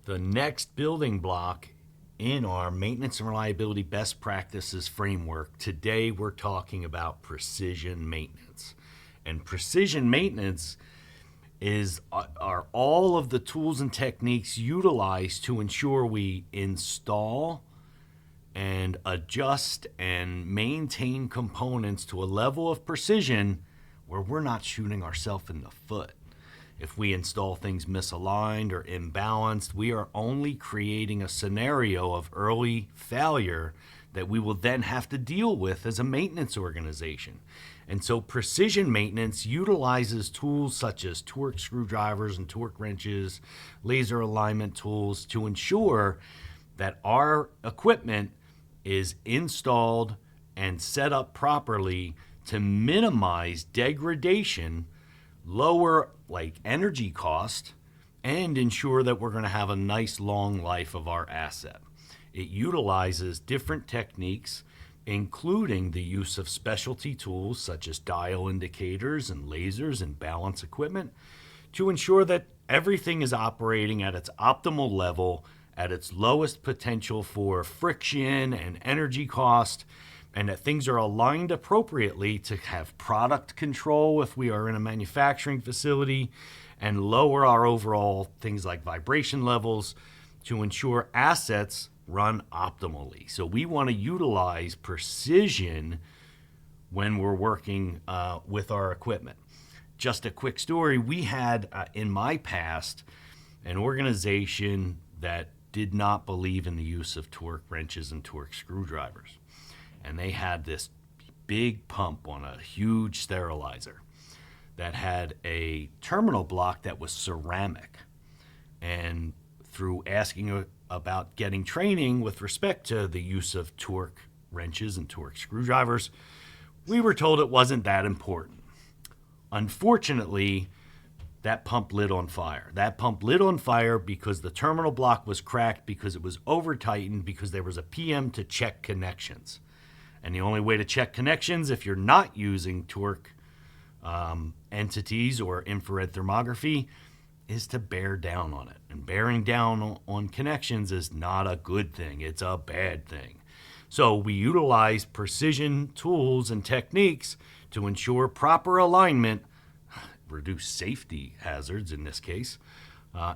The next building block in our maintenance and reliability best practices framework, today we're talking about precision maintenance. And precision maintenance are all of the tools and techniques utilized to ensure we install and adjust and maintain components to a level of precision where we're not shooting ourselves in the foot. If we install things misaligned or imbalanced, we are only creating a scenario of early failure that we will then have to deal with as a maintenance organization. And so precision maintenance utilizes tools such as torque screwdrivers and torque wrenches, laser alignment tools to ensure that our equipment is installed and set up properly to minimize degradation, lower energy cost, and ensure that we're going to have a nice long life of our asset. It utilizes different techniques, including the use of specialty tools such as dial indicators and lasers and balance equipment to ensure that everything is operating at its optimal level, at its lowest potential for friction and energy cost, and that things are aligned appropriately to have product control if we are in a manufacturing facility, and lower our overall things like vibration levels to ensure assets run optimally. So we want to utilize precision when we're working with our equipment. Just a quick story, we had in my past an organization that did not believe in the use of torque wrenches and torque screwdrivers. And they had this big pump on a huge sterilizer that had a terminal block that was ceramic. And through asking about getting training with respect to the use of torque wrenches and torque screwdrivers, we were told it wasn't that important. Unfortunately, that pump lit on fire. That pump lit on fire because the terminal block was cracked, because it was over-tightened, because there was a PM to check connections. And the only way to check connections if you're not using torque entities or infrared thermography is to bear down on it. And bearing down on connections is not a good thing. It's a bad thing. So we utilize precision tools and techniques to ensure proper alignment, reduce safety hazards in this case,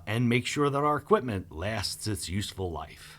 and make sure that our equipment lasts its useful life.